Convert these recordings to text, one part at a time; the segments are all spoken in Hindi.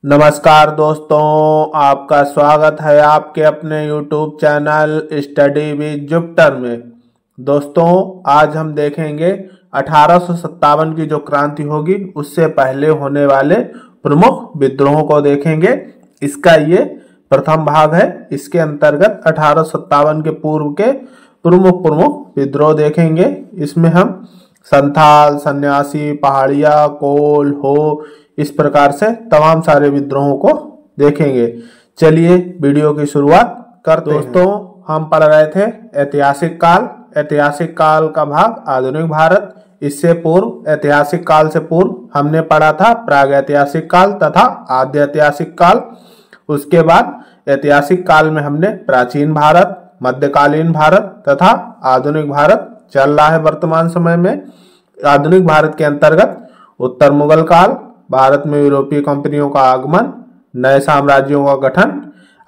नमस्कार दोस्तों, आपका स्वागत है आपके अपने YouTube channel study with Jupiter में। दोस्तों, आज हम देखेंगे 1857 की जो क्रांति होगी उससे पहले होने वाले प्रमुख विद्रोहों को देखेंगे। इसका ये प्रथम भाग है। इसके अंतर्गत 1857 के पूर्व के प्रमुख विद्रोह देखेंगे। इसमें हम संथाल, सन्यासी, पहाड़िया, कोल, हो, इस प्रकार से तमाम सारे विद्रोहों को देखेंगे। चलिए वीडियो की शुरुआत करते हैं। दोस्तों, हम पढ़ रहे थे ऐतिहासिक काल। ऐतिहासिक काल का भाग आधुनिक भारत। इससे पूर्व ऐतिहासिक काल से पूर्व हमने पढ़ा था प्राग ऐतिहासिक काल तथा आद्य ऐतिहासिक काल। उसके बाद ऐतिहासिक काल में हमने प्राचीन भारत, मध्यकालीन भारत तथा आधुनिक भारत चल रहा है वर्तमान समय में। आधुनिक भारत के अंतर्गत उत्तर मुगल काल, भारत में यूरोपीय कंपनियों का आगमन, नए साम्राज्यों का गठन,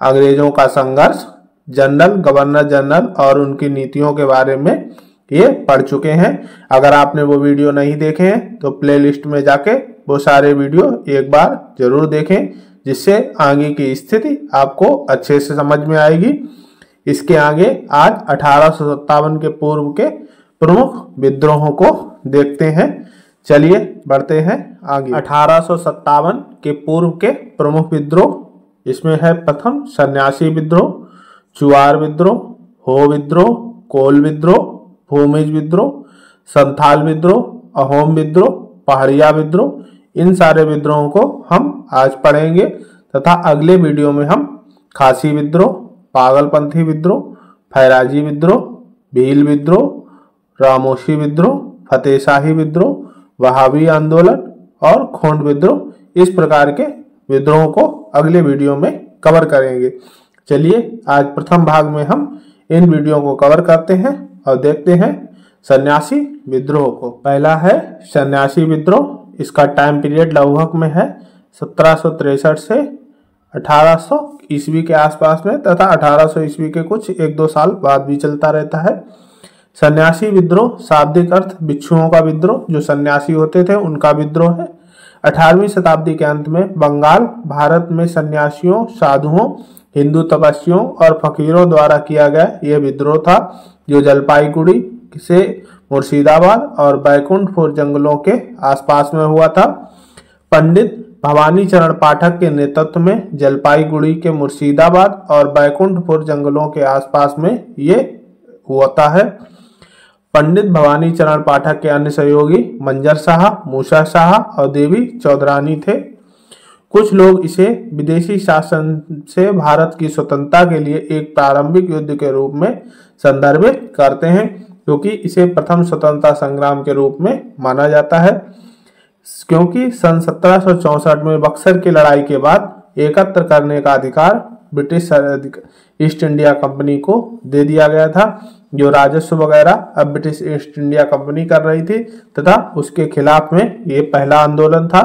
अंग्रेजों का संघर्ष, जनरल, गवर्नर जनरल और उनकी नीतियों के बारे में ये पढ़ चुके हैं। अगर आपने वो वीडियो नहीं देखे हैं तो प्लेलिस्ट में जाके वो सारे वीडियो एक बार जरूर देखें, जिससे आगे की स्थिति आपको अच्छे से समझ में आएगी। इसके आगे आज 1857 के पूर्व के प्रमुख विद्रोहों को देखते हैं। चलिए बढ़ते हैं आगे। 1857 के पूर्व के प्रमुख विद्रोह, इसमें है प्रथम सन्यासी विद्रोह, चुआर विद्रोह, हो विद्रोह, कोल विद्रोह, भूमिज विद्रोह, संथाल विद्रोह, अहोम विद्रोह, पहाड़िया विद्रोह। इन सारे विद्रोहों को हम आज पढ़ेंगे तथा अगले वीडियो में हम खासी विद्रोह, पागलपंथी विद्रोह, फैराजी विद्रोह, भील विद्रोह, रामोशी विद्रोह, फतेहशाही विद्रोह, वहाबी आंदोलन और खोंड विद्रोह, इस प्रकार के विद्रोहों को अगले वीडियो में कवर करेंगे। चलिए आज प्रथम भाग में हम इन वीडियो को कवर करते हैं और देखते हैं सन्यासी विद्रोह को। पहला है सन्यासी विद्रोह। इसका टाइम पीरियड लगभग में है 1763 से 1800 ईस्वी के आसपास में तथा 1800 ईस्वी के कुछ 1-2 साल बाद भी चलता रहता है। सन्यासी विद्रोह शाब्दिक अर्थ भिक्षुओं का विद्रोह, जो सन्यासी होते थे उनका विद्रोह है। 18वीं शताब्दी के अंत में बंगाल, भारत में सन्यासियों, साधुओं, हिंदू तपस्वियों और फकीरों द्वारा किया गया यह विद्रोह था, जो जलपाईगुड़ी से मुर्शिदाबाद और बैकुंठपुर जंगलों के आसपास में हुआ था। पंडित भवानी चरण पाठक के नेतृत्व में जलपाईगुड़ी के मुर्शिदाबाद और बैकुंठपुर जंगलों के आसपास में ये होता है। पंडित भवानी चरण पाठक के अन्य सहयोगी मंजर शाह, मूसा शाह और देवी चौधरानी थे। कुछ लोग इसे विदेशी शासन से भारत की स्वतंत्रता के लिए एक प्रारंभिक युद्ध के रूप में संदर्भित करते हैं, क्योंकि इसे प्रथम स्वतंत्रता संग्राम के रूप में माना जाता है। क्योंकि सन 1764 में बक्सर की लड़ाई के बाद एकत्र करने का अधिकार ब्रिटिश ईस्ट इंडिया कंपनी को दे दिया गया था, जो राजस्व वगैरह अब ब्रिटिश ईस्ट इंडिया कंपनी कर रही थी तथा उसके खिलाफ में ये पहला आंदोलन था।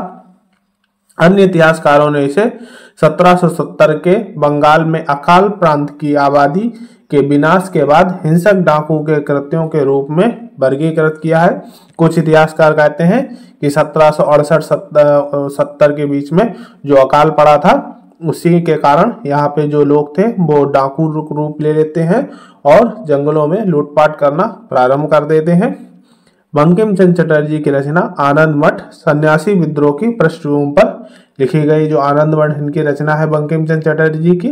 अन्य इतिहासकारों ने इसे 1770 के बंगाल में अकाल प्रांत की आबादी के विनाश के बाद हिंसक डाकू के कृत्यों के रूप में वर्गीकृत किया है। कुछ इतिहासकार कहते हैं कि 1768-70 के बीच में जो अकाल पड़ा था उसी के कारण यहाँ पे जो लोग थे वो डाकू रूप ले लेते हैं और जंगलों में लूटपाट करना प्रारंभ कर देते हैं। बंकिम चंद्र चटर्जी की रचना आनंद मठ सन्यासी विद्रोह की पृष्ठभूमि पर लिखी गई। जो आनंद मठ इनकी रचना है बंकिम चंद्र चटर्जी की,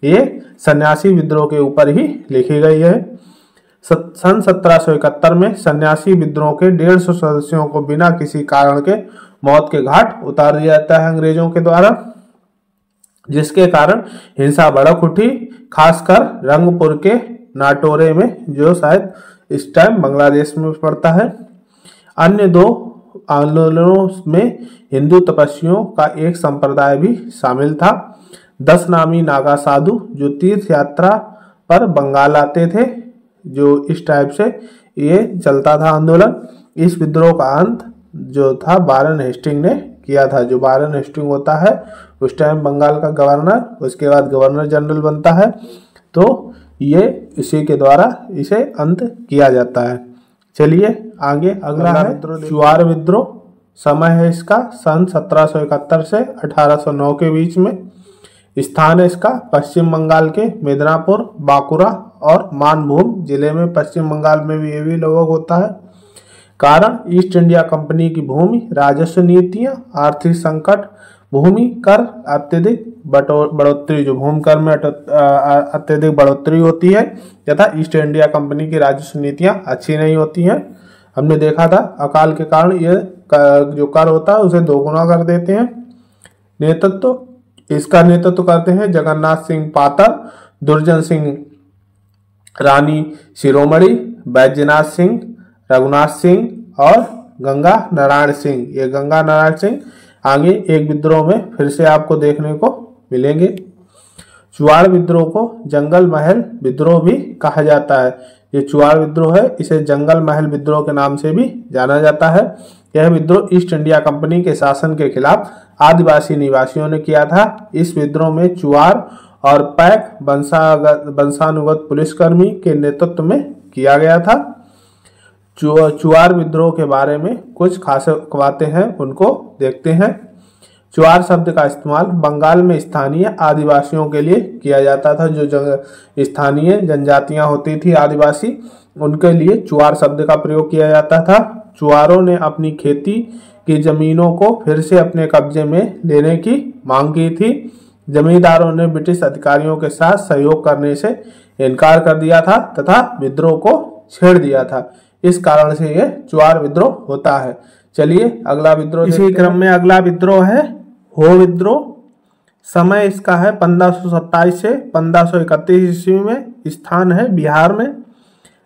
ये सन्यासी विद्रोह के ऊपर ही लिखी गई है। सन 1771 में सन्यासी विद्रोह के 150 सदस्यों को बिना किसी कारण के मौत के घाट उतार दिया जाता है अंग्रेजों के द्वारा, जिसके कारण हिंसा भड़क उठी, खासकर रंगपुर के नाटोरे में, जो शायद इस टाइम बांग्लादेश में पड़ता है। अन्य 2 आंदोलनों में हिंदू तपस्वियों का एक संप्रदाय भी शामिल था। 10 नामी नागा साधु जो तीर्थ यात्रा पर बंगाल आते थे, जो इस टाइप से ये चलता था आंदोलन। इस विद्रोह का अंत जो था वारेन हेस्टिंग ने किया था। जो वारेन हेस्टिंग होता है उस टाइम बंगाल का गवर्नर, उसके बाद गवर्नर जनरल बनता है, तो ये इसी के द्वारा इसे अंत किया जाता है। चलिए आगे अगला है चुआर विद्रोह। समय है इसका सन 1771 से 1809 के बीच में। स्थान है इसका पश्चिम बंगाल के मिदनापुर, बांकुरा और मानभूम जिले में। पश्चिम बंगाल में भी ये भी लगभग होता है। कारण ईस्ट इंडिया कंपनी की भूमि, राजस्व नीतियां, आर्थिक संकट, भूमि कर अत्यधिक बढ़ोतरी, जो भूमि कर में अत्यधिक बढ़ोतरी होती है, तथा ईस्ट इंडिया कंपनी की राजस्व नीतियां अच्छी नहीं होती हैं। हमने देखा था अकाल के कारण ये जो कर होता है उसे दोगुना कर देते हैं। इसका नेतृत्व करते हैं जगन्नाथ सिंह पातर, दुर्जन सिंह रानी शिरोमणि, बैजनाथ सिंह, रघुनाथ सिंह और गंगा नारायण सिंह। ये गंगा नारायण सिंह आगे एक विद्रोह में फिर से आपको देखने को मिलेंगे। चुआड़ विद्रोह को जंगल महल विद्रोह भी कहा जाता है। ये चुआड़ विद्रोह है, इसे जंगल महल विद्रोह के नाम से भी जाना जाता है। यह विद्रोह ईस्ट इंडिया कंपनी के शासन के खिलाफ आदिवासी निवासियों ने किया था। इस विद्रोह में चुआड़ और पैक वंशानुगत पुलिसकर्मी के नेतृत्व में किया गया था। चुआड़ विद्रोह के बारे में कुछ खास बातें हैं, उनको देखते हैं। चुआड़ शब्द का इस्तेमाल बंगाल में स्थानीय आदिवासियों के लिए किया जाता था। जो स्थानीय जनजातियां होती थी आदिवासी, उनके लिए चुआड़ शब्द का प्रयोग किया जाता था। चुआड़ों ने अपनी खेती की जमीनों को फिर से अपने कब्जे में लेने की मांग की थी। जमींदारों ने ब्रिटिश अधिकारियों के साथ सहयोग करने से इनकार कर दिया था तथा विद्रोह को छेड़ दिया था। इस कारण से यह चुआड़ विद्रोह होता है। चलिए अगला विद्रोह, इसी क्रम में अगला विद्रोह है हो विद्रोह। समय इसका है 1527 से 1531 ईस्वी में। स्थान है बिहार में।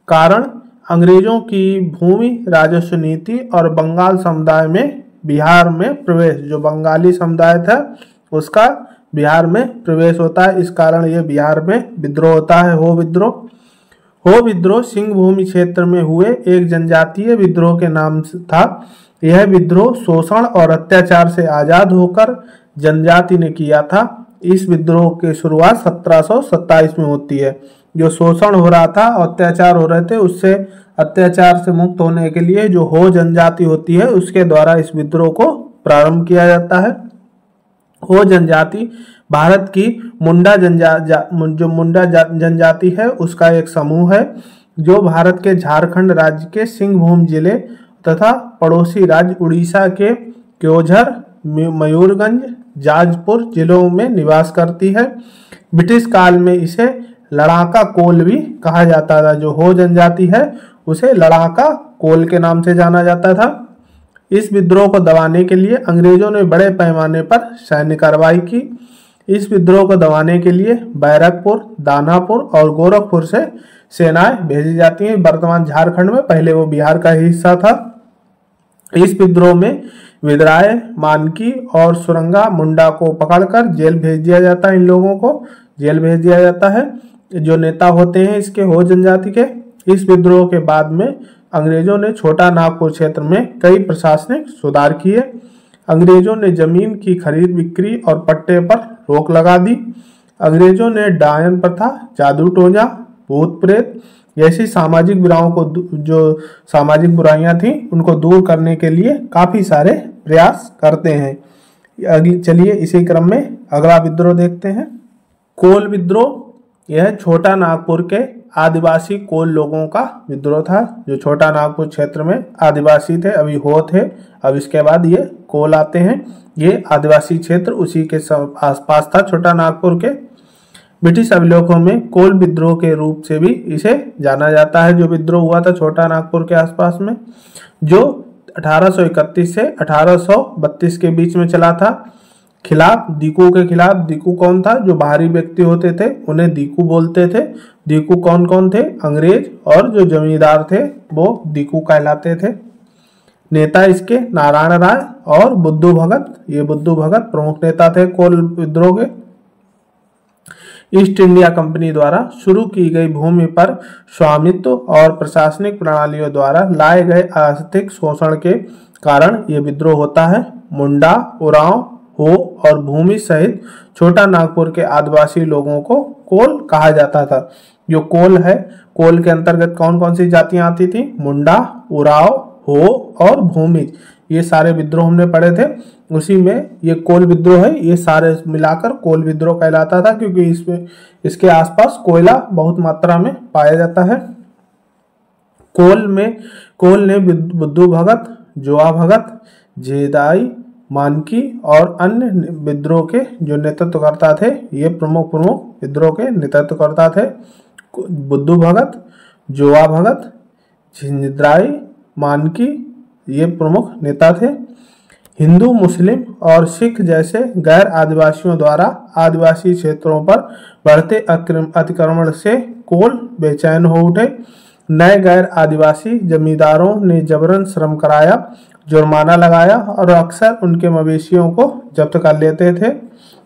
कारण अंग्रेजों की भूमि, राजस्व नीति और बंगाल समुदाय में बिहार में प्रवेश, जो बंगाली समुदाय था उसका बिहार में प्रवेश होता है। इस कारण यह बिहार में विद्रोह होता है, हो विद्रोह। हो विद्रोह सिंह भूमि क्षेत्र में हुए एक जनजातीय विद्रोह के नाम से था। यह विद्रोह शोषण और अत्याचार से आजाद होकर जनजाति ने किया था। इस विद्रोह की शुरुआत 1727 में होती है। जो शोषण हो रहा था, अत्याचार हो रहे थे, उससे अत्याचार से मुक्त होने के लिए जो हो जनजाति होती है उसके द्वारा इस विद्रोह को प्रारंभ किया जाता है। हो जनजाति भारत की मुंडा जनजाति है उसका एक समूह है, जो भारत के झारखंड राज्य के सिंहभूम जिले तथा पड़ोसी राज्य उड़ीसा के क्योंझर, मयूरगंज, जाजपुर जिलों में निवास करती है। ब्रिटिश काल में इसे लड़ाका कोल भी कहा जाता था। जो हो जनजाति है उसे लड़ाका कोल के नाम से जाना जाता था। इस विद्रोह को दबाने के लिए अंग्रेजों ने बड़े पैमाने पर सैन्य कार्रवाई की। इस विद्रोह को दबाने के लिए बैरकपुर, दानापुर और गोरखपुर से सेनाएं भेजी जाती हैं। वर्तमान झारखंड में, पहले वो बिहार का ही हिस्सा था। इस विद्रोह में विद्राय, मानकी और सुरंगा मुंडा को पकड़कर जेल भेज दिया जाता है। इन लोगों को जेल भेज दिया जाता है, जो नेता होते हैं इसके हो जनजाति के। इस विद्रोह के बाद में अंग्रेजों ने छोटा नागपुर क्षेत्र में कई प्रशासनिक सुधार किए। अंग्रेजों ने जमीन की खरीद बिक्री और पट्टे पर रोक लगा दी। अंग्रेजों ने डायन प्रथा, जादू टोना, भूत प्रेत जैसी सामाजिक बुराइयां थी उनको दूर करने के लिए काफी सारे प्रयास करते हैं। चलिए इसी क्रम में अगला विद्रोह देखते हैं। कोल विद्रोह, यह छोटा नागपुर के आदिवासी कोल लोगों का विद्रोह था। जो छोटा नागपुर क्षेत्र में आदिवासी थे, अभी हो थे, अब इसके बाद ये कोल आते हैं। ये आदिवासी क्षेत्र उसी के आसपास था, छोटा नागपुर के। ब्रिटिश अभिलेखों में कोल विद्रोह के रूप से भी इसे जाना जाता है। जो विद्रोह हुआ था छोटा नागपुर के आसपास में, जो 1831 से 1832 के बीच में चला था। खिलाफ दीकू के खिलाफ, दीकू कौन था? जो बाहरी व्यक्ति होते थे उन्हें दीकू बोलते थे। दीकू कौन कौन थे? अंग्रेज और जो जमींदार थे वो दीकू कहलाते थे। नेता इसके नारायण राय और बुद्धू भगत, ये बुद्धू भगत प्रमुख नेता थे कोल विद्रोह के। ईस्ट इंडिया कंपनी द्वारा शुरू की गई भूमि पर स्वामित्व और प्रशासनिक प्रणालियों द्वारा लाए गए आर्थिक शोषण के कारण ये विद्रोह होता है। मुंडा, उरांव, हो और भूमि सहित छोटा नागपुर के आदिवासी लोगों को कोल कहा जाता था। जो कोल है, कोल के अंतर्गत कौन कौन सी जातियां आती थी? मुंडा, उरांव, हो और भूमिज, ये सारे विद्रोह हमने पढ़े थे। उसी में ये कोल विद्रोह है, ये सारे मिलाकर कोल विद्रोह कहलाता था, क्योंकि इसमें इसके आसपास कोयला बहुत मात्रा में पाया जाता है। कोल ने बुद्धू भगत, जोआ भगत, जेदाई, मानकी और अन्य विद्रोह के जो नेतृत्वकर्ता थे, ये प्रमुख विद्रोह के नेतृत्वकर्ता थे। बुद्धू भगत, जोआ भगत, झिंझदाई, मानकी, ये प्रमुख नेता थे। हिंदू, मुस्लिम और सिख जैसे गैर आदिवासियों द्वारा आदिवासी क्षेत्रों पर बढ़ते अतिक्रमण से कोल बेचैन हो उठे। नए गैर आदिवासी जमींदारों ने जबरन श्रम कराया, जुर्माना लगाया और अक्सर उनके मवेशियों को जब्त कर लेते थे।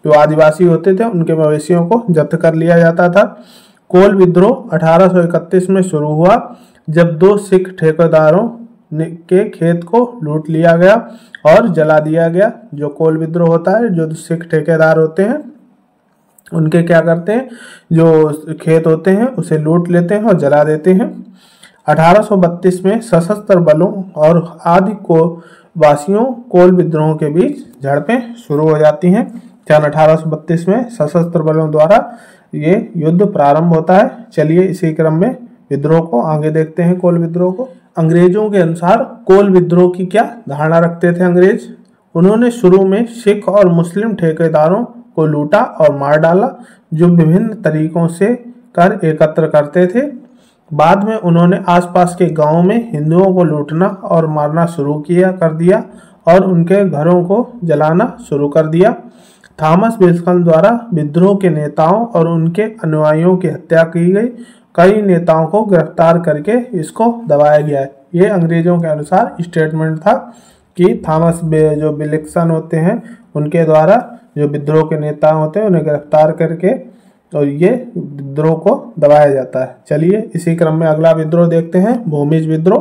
जो आदिवासी होते थे उनके मवेशियों को जब्त कर लिया जाता था। कोल विद्रोह 1831 में शुरू हुआ, जब 2 सिख ठेकेदारों के खेत को लूट लिया गया और जला दिया गया। जो कोल विद्रोह होता है, जो सिख ठेकेदार होते हैं उनके क्या करते हैं, जो खेत होते हैं उसे लूट लेते हैं और जला देते हैं। 1832 में सशस्त्र बलों और आदि को वासियों कोल विद्रोह के बीच झड़पें शुरू हो जाती हैं। सन 1832 में सशस्त्र बलों द्वारा ये युद्ध प्रारंभ होता है। चलिए इसी क्रम में विद्रोह को आगे देखते हैं, कोल विद्रोह को। अंग्रेजों के अनुसार कोल विद्रोह की क्या धारणा रखते थे अंग्रेज? उन्होंने शुरू में सिख और मुस्लिम ठेकेदारों को लूटा और मार डाला, जो विभिन्न तरीकों से कर एकत्र करते थे। बाद में उन्होंने आसपास के गांवों में हिंदुओं को लूटना और मारना शुरू कर दिया और उनके घरों को जलाना शुरू कर दिया। थॉमस विल्सन द्वारा विद्रोह के नेताओं और उनके अनुयायियों की हत्या की गई। कई नेताओं को गिरफ्तार करके इसको दबाया गया है। ये अंग्रेजों के अनुसार स्टेटमेंट था कि थॉमस जो विल्सन होते हैं उनके द्वारा जो विद्रोह के नेता होते हैं उन्हें गिरफ्तार करके और ये विद्रोह को दबाया जाता है। चलिए इसी क्रम में अगला विद्रोह देखते हैं, भूमिज विद्रोह।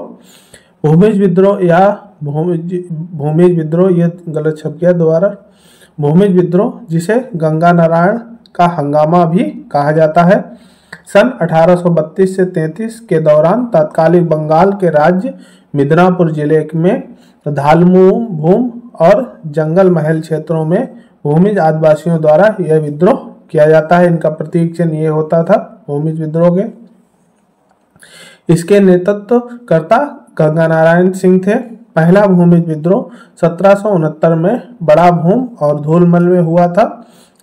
भूमिज विद्रोह या भूमिज विद्रोह, ये गलत छप गया दोबारा। भूमिज विद्रोह, जिसे गंगा नारायण का हंगामा भी कहा जाता है, सन 1832 से 33 के दौरान तत्कालीन बंगाल के राज्य मिदनापुर जिले में धालमूभूम और जंगल महल क्षेत्रों में भूमिज आदिवासियों द्वारा यह विद्रोह किया जाता है। इनका प्रतीक चिन्ह ये होता था भूमिज विद्रोह के। इसके नेतृत्वकर्ता गंगा नारायण सिंह थे। पहला भूमिज विद्रोह 1769 में बड़ा भूम और धूलमल में हुआ था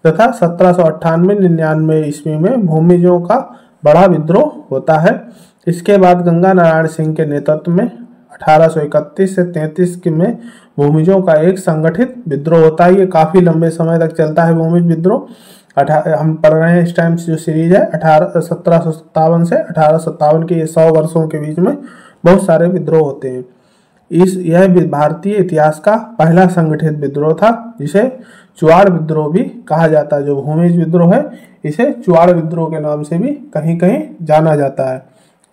तथा 1798-99 ईस्वी में भूमिजों का बड़ा विद्रोह होता है। इसके बाद गंगा नारायण सिंह के नेतृत्व में 1831 से 33 में भूमिजों का एक संगठित विद्रोह होता है। ये काफी लंबे समय तक चलता है भूमिज विद्रोह। हम पढ़ रहे हैं इस टाइम जो सीरीज है 1757 से 1857 के, ये 100 वर्षों के बीच में बहुत सारे विद्रोह होते हैं। यह भारतीय इतिहास का पहला संगठित विद्रोह था, जिसे चुआड़ विद्रोह भी कहा जाता है। जो भूमिज विद्रोह है इसे चुआड़ विद्रोह के नाम से भी कहीं कहीं जाना जाता है।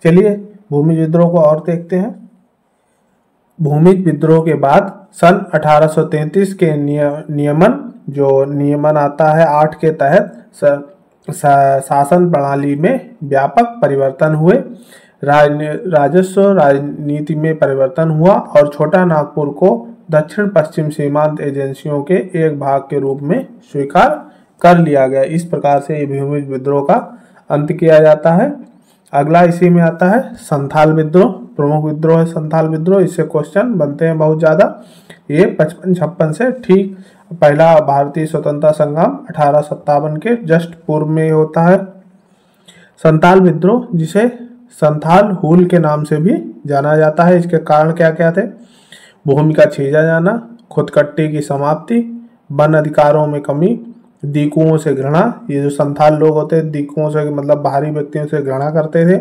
चलिए भूमिज विद्रोह को और देखते हैं। भूमिज विद्रोह के बाद सन 1833 के नियमन आता है 8 के तहत शासन प्रणाली में व्यापक परिवर्तन हुए। राजस्व राजनीति में परिवर्तन हुआ और छोटा नागपुर को दक्षिण पश्चिम सीमांत एजेंसियों के एक भाग के रूप में स्वीकार कर लिया गया। इस प्रकार से ये भूमिज विद्रोह का अंत किया जाता है। अगला इसी में आता है संथाल विद्रोह। प्रमुख विद्रोह है संथाल विद्रोह। इससे क्वेश्चन बनते हैं बहुत ज़्यादा। ये 55-56 से ठीक पहला भारतीय स्वतंत्रता संग्राम 1857 के जस्ट पूर्व में होता है। संथाल विद्रोह, जिसे संथाल हुल के नाम से भी जाना जाता है। इसके कारण क्या क्या थे? भूमि का छीना जाना, खुदकट्टी की समाप्ति, वन अधिकारों में कमी, दीकुओं से घृणा। ये जो संथाल लोग होते हैं दीकुओं से मतलब बाहरी व्यक्तियों से घृणा करते थे।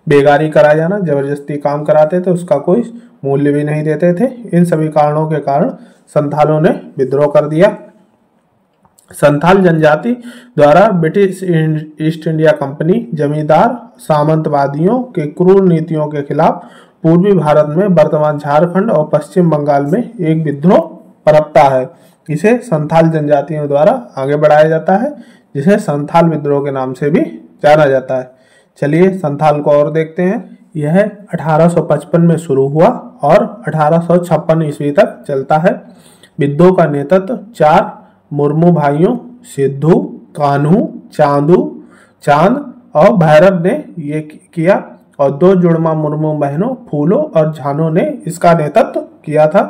बेगारी करा जाना, जबरदस्ती काम कराते थे, उसका कोई मूल्य भी नहीं देते थे। इन सभी कारणों के कारण संथालों ने विद्रोह कर दिया। संथाल जनजाति द्वारा ब्रिटिश ईस्ट इंडिया कंपनी जमींदार सामंतवादियों के क्रूर नीतियों के खिलाफ पूर्वी भारत में वर्तमान झारखंड और पश्चिम बंगाल में एक विद्रोह पनपता है। इसे संथाल जनजातियों द्वारा आगे बढ़ाया जाता है, जिसे संथाल विद्रोह के नाम से भी जाना जाता है। चलिए संथाल को और देखते हैं। यह 1855 में शुरू हुआ और 1856 ईस्वी तक चलता है। विद्रोह का नेतृत्व 4 मुर्मू भाइयों सिद्धू, कान्हू, चांद और भैरव ने ये किया और 2 जुड़वा मुर्मू बहनों फूलो और झानो ने इसका नेतृत्व किया था।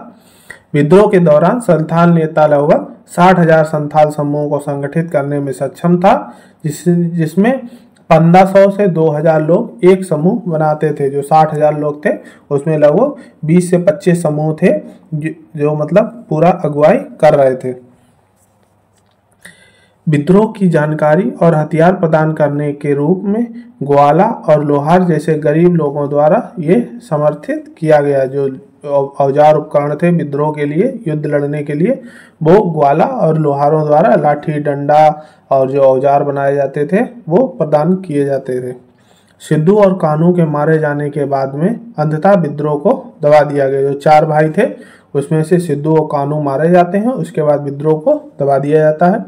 विद्रोह के दौरान संथाल नेता लगभग 60,000 संथाल समूहों को संगठित करने में सक्षम था, जिसमें 1500 से 2000 लोग एक समूह बनाते थे। जो 60,000 लोग थे उसमें लगभग 20 से 25 समूह थे जो मतलब पूरा अगुवाई कर रहे थे। विद्रोह की जानकारी और हथियार प्रदान करने के रूप में ग्वाला और लोहार जैसे गरीब लोगों द्वारा ये समर्थित किया गया। जो औजार उपकरण थे विद्रोह के लिए, युद्ध लड़ने के लिए, वो ग्वाला और लोहारों द्वारा लाठी डंडा और जो औजार बनाए जाते थे वो प्रदान किए जाते थे। सिद्धू और कान्हू के मारे जाने के बाद में अंततः विद्रोह को दबा दिया गया। जो 4 भाई थे उसमें से सिद्धू और कान्हू मारे जाते हैं, उसके बाद विद्रोह को दबा दिया जाता है।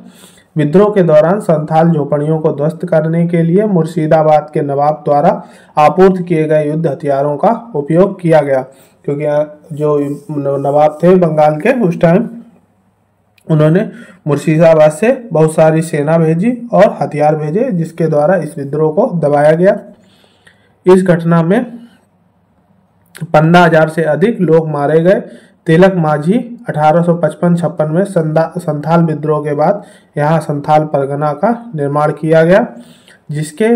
विद्रोह के दौरान संथाल झोपड़ियों को ध्वस्त करने के लिए मुर्शिदाबाद के नवाब द्वारा आपूर्ति किए गए युद्ध हथियारों का उपयोग किया गया, क्योंकि जो नवाब थे बंगाल के उस टाइम उन्होंने मुर्शिदाबाद से बहुत सारी सेना भेजी और हथियार भेजे, जिसके द्वारा इस विद्रोह को दबाया गया। इस घटना में 15,000 से अधिक लोग मारे गए। तिलक मांझी 1855-56 में संथाल विद्रोह के बाद यहाँ संथाल परगना का निर्माण किया गया, जिसके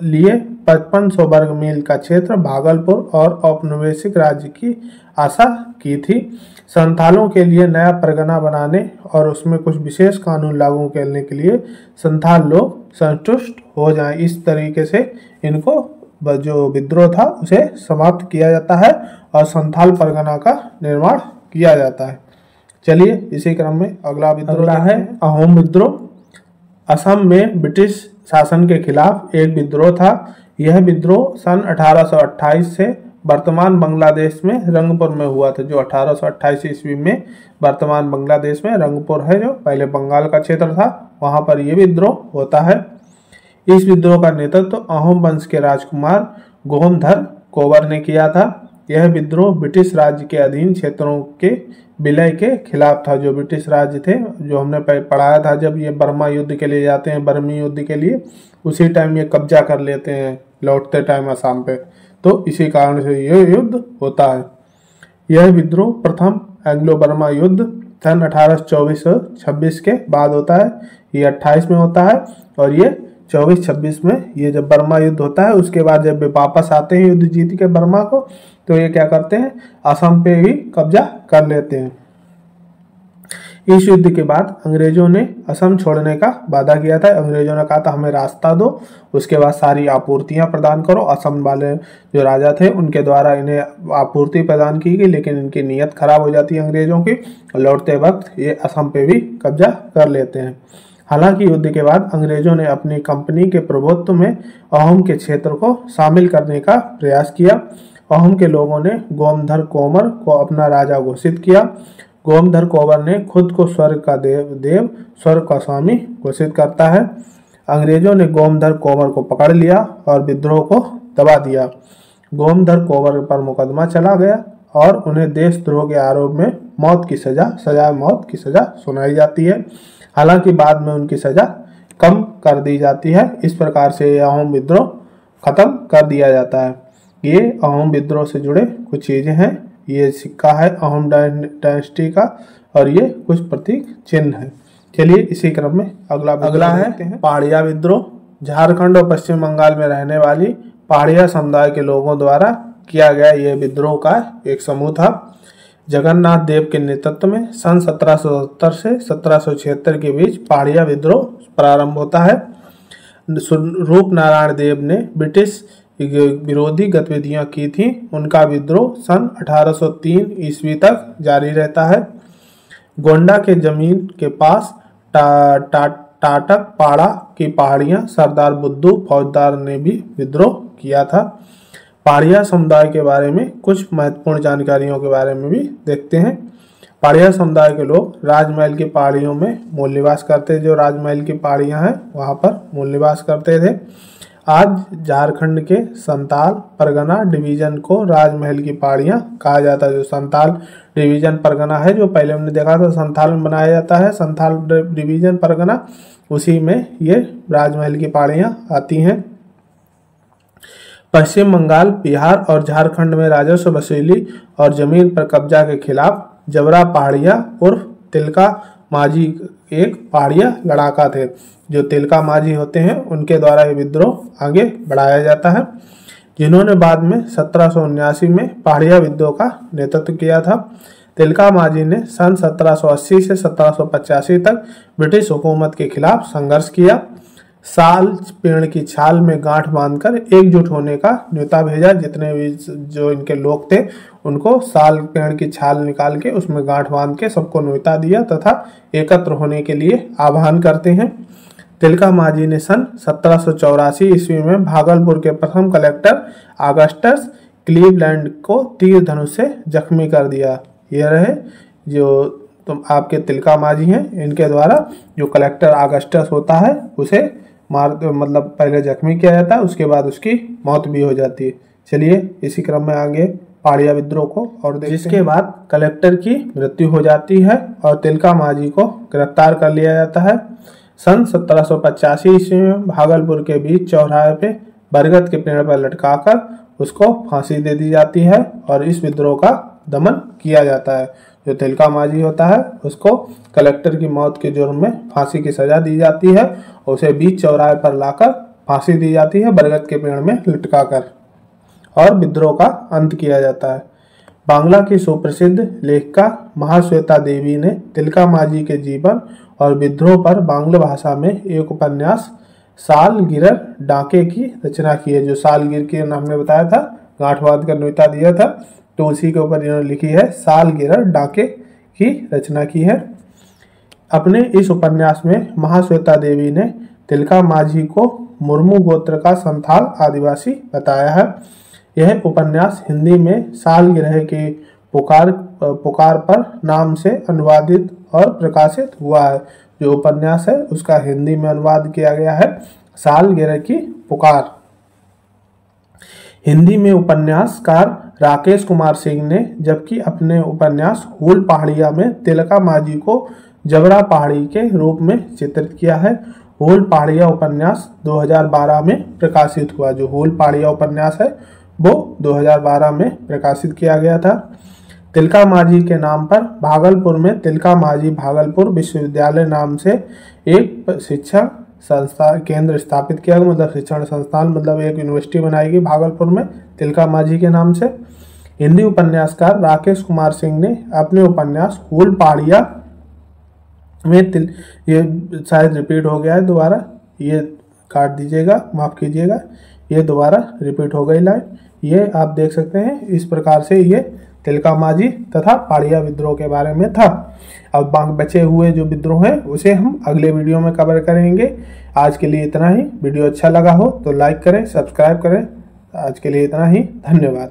लिए 5500 वर्ग मील का क्षेत्र भागलपुर और औपनिवेशिक राज्य की आशा की थी। संथालों के लिए नया परगना बनाने और उसमें कुछ विशेष कानून लागू करने के लिए संथाल लोग संतुष्ट हो जाएं, इस तरीके से इनको जो विद्रोह था उसे समाप्त किया जाता है और संथाल परगना का निर्माण किया जाता है। चलिए इसी क्रम में अगला विद्रोह है अहोम विद्रोह। असम में ब्रिटिश शासन के खिलाफ एक विद्रोह था। यह विद्रोह सन 1828 से वर्तमान बांग्लादेश में रंगपुर में हुआ था। जो 1828 ईस्वी में वर्तमान बांग्लादेश में रंगपुर है, जो पहले बंगाल का क्षेत्र था, वहां पर यह विद्रोह होता है। इस विद्रोह का नेतृत्व अहोम वंश के राजकुमार गोमधर कोवर ने किया था। यह विद्रोह ब्रिटिश राज्य के अधीन क्षेत्रों के विलय के खिलाफ था। जो ब्रिटिश राज्य थे, जो हमने पढ़ाया था, जब ये बर्मा युद्ध के लिए जाते हैं, बर्मी युद्ध के लिए, उसी टाइम ये कब्जा कर लेते हैं लौटते टाइम असम पे, तो इसी कारण से यह युद्ध होता है। यह विद्रोह प्रथम एंग्लो बर्मा युद्ध सन 1824-26 के बाद होता है। ये 28 में होता है और ये 24-26 में ये जब बर्मा युद्ध होता है, उसके बाद जब वे वापस आते हैं युद्ध जीत के बर्मा को, तो ये क्या करते हैं, असम पे भी कब्जा कर लेते हैं। इस युद्ध के बाद अंग्रेजों ने असम छोड़ने का वादा किया था। अंग्रेजों ने कहा था हमें रास्ता दो, उसके बाद सारी आपूर्तियां प्रदान करो। असम वाले जो राजा थे उनके द्वारा इन्हें आपूर्ति प्रदान की गई, लेकिन इनकी नीयत खराब हो जाती है अंग्रेजों की। लौटते वक्त ये असम पे भी कब्जा कर लेते हैं। हालांकि युद्ध के बाद अंग्रेजों ने अपनी कंपनी के प्रभुत्व में अहोम के क्षेत्र को शामिल करने का प्रयास किया। अहोम के लोगों ने गोमधर कोवर को अपना राजा घोषित किया। गोमधर कोवर ने खुद को स्वर्ग का देव स्वर्ग का स्वामी घोषित करता है। अंग्रेजों ने गोमधर कोवर को पकड़ लिया और विद्रोह को दबा दिया। गोमधर कोवर पर मुकदमा चला गया और उन्हें देशद्रोह के आरोप में मौत की सजा सुनाई जाती है। हालांकि बाद में उनकी सजा कम कर दी जाती है। इस प्रकार से अहोम विद्रोह खत्म कर दिया जाता है। ये अहोम विद्रोह से जुड़े कुछ चीजें हैं। ये सिक्का है अहोम डायनेस्टी का और ये कुछ प्रतीक चिन्ह है। चलिए इसी क्रम में अगला है पहाड़िया विद्रोह। झारखंड और पश्चिम बंगाल में रहने वाली पहाड़िया समुदाय के लोगों द्वारा किया गया यह विद्रोह का एक समूह था। जगन्नाथ देव के नेतृत्व में सन 1770 से 1776 के बीच पहाड़िया विद्रोह प्रारंभ होता है। रूप नारायण देव ने ब्रिटिश विरोधी गतिविधियां की थी। उनका विद्रोह सन 1803 ईस्वी तक जारी रहता है। गोंडा के जमीन के पास टाटक पाड़ा की पहाड़ियां सरदार बुद्धू फौजदार ने भी विद्रोह किया था। पहाड़िया समुदाय के बारे में कुछ महत्वपूर्ण जानकारियों के बारे में भी देखते हैं। पहाड़िया समुदाय के लोग राजमहल की पहाड़ियों में मूल निवास करते थे। जो राजमहल की पहाड़ियां हैं वहां पर मूल निवास करते थे। आज झारखंड के संताल परगना डिवीजन को राजमहल की पहाड़ियाँ कहा जाता है। जो संताल डिवीजन परगना है, जो पहले हमने देखा था संथाल में बनाया जाता है, संथाल डिवीजन परगना, उसी में ये राजमहल की पहाड़ियाँ आती हैं। पश्चिम बंगाल, बिहार और झारखंड में राजस्व वसूली और जमीन पर कब्जा के खिलाफ जबरा पहाड़िया उर्फ तिलका माझी एक पहाड़िया लड़ाका थे। जो तिलका माझी होते हैं उनके द्वारा ये विद्रोह आगे बढ़ाया जाता है, जिन्होंने बाद में 1779 में पहाड़िया विद्रोह का नेतृत्व किया था। तिलका माझी ने सन 1780 से 1785 तक ब्रिटिश हुकूमत के खिलाफ संघर्ष किया। साल पेड़ की छाल में गांठ बांधकर एकजुट होने का न्योता भेजा। जितने भी जो इनके लोग थे उनको साल पेड़ की छाल निकाल के उसमें गांठ बांध के सबको न्योता दिया तथा एकत्र होने के लिए आह्वान करते हैं। तिलका माझी ने सन 1784 ईस्वी में भागलपुर के प्रथम कलेक्टर ऑगस्टस क्लीवलैंड को तीर धनुष से जख्मी कर दिया। ये रहे जो आपके तिलका माझी हैं, इनके द्वारा जो कलेक्टर ऑगस्टस होता है उसे मतलब पहले जख्मी किया जाता है, उसके बाद उसकी मौत भी हो जाती है। चलिए इसी क्रम में आगे पहाड़िया विद्रोह को और जिसके बाद कलेक्टर की मृत्यु हो जाती है और तिलका माझी को गिरफ्तार कर लिया जाता है। सन 1785 ईस्वी में भागलपुर के बीच चौराहे पे बरगद के पेड़ पर लटकाकर उसको फांसी दे दी जाती है और इस विद्रोह का दमन किया जाता है। जो तिलका माझी होता है उसको कलेक्टर की मौत के जुर्म में फांसी की सजा दी जाती है और उसे बीच चौराहे पर लाकर फांसी दी जाती है बरगद के पेड़ में लटकाकर, और विद्रोह का अंत किया जाता है। बांग्ला की सुप्रसिद्ध लेखिका महाश्वेता देवी ने तिलका माझी के जीवन और विद्रोह पर बांग्ला भाषा में एक उपन्यास सालगिरह डाके की रचना की है। जो सालगिरह की हमने बताया था, गांठ बांध कर न्योता दिया था, तो उसी के ऊपर इन्होंने लिखी है, सालगिरह डाके की रचना की है। अपने इस उपन्यास में महाश्वेता देवी ने तिलका माझी को मुर्मू गोत्र का संथाल आदिवासी बताया है। यह उपन्यास हिंदी में सालगिरह के पुकार पर नाम से अनुवादित और प्रकाशित हुआ है। जो उपन्यास है उसका हिंदी में अनुवाद किया गया है, सालगिरह की पुकार। हिंदी में उपन्यासकार राकेश कुमार सिंह ने, जबकि अपने उपन्यास हूल पहाड़िया में तिलका माझी को जबरा पहाड़ी के रूप में चित्रित किया है। हूल पहाड़िया उपन्यास 2012 में प्रकाशित हुआ। जो हूल पहाड़िया उपन्यास है वो 2012 में प्रकाशित किया गया था। तिलका माझी के नाम पर भागलपुर में तिलका माझी भागलपुर विश्वविद्यालय नाम से एक शिक्षा संस्था केंद्र स्थापित किया गया, मतलब शिक्षण संस्थान, मतलब एक यूनिवर्सिटी बनाई गई भागलपुर में तिलका माझी के नाम से। हिंदी उपन्यासकार राकेश कुमार सिंह ने अपने उपन्यास हूल पहाड़िया में ये शायद रिपीट हो गया है दोबारा, ये काट दीजिएगा, माफ कीजिएगा, ये दोबारा रिपीट हो गई लाइन। ये आप देख सकते हैं, इस प्रकार से ये तिलका माझी तथा पहाड़िया विद्रोह के बारे में था। अब बचे हुए जो विद्रोह हैं उसे हम अगले वीडियो में कवर करेंगे। आज के लिए इतना ही। वीडियो अच्छा लगा हो तो लाइक करें, सब्सक्राइब करें। आज के लिए इतना ही, धन्यवाद।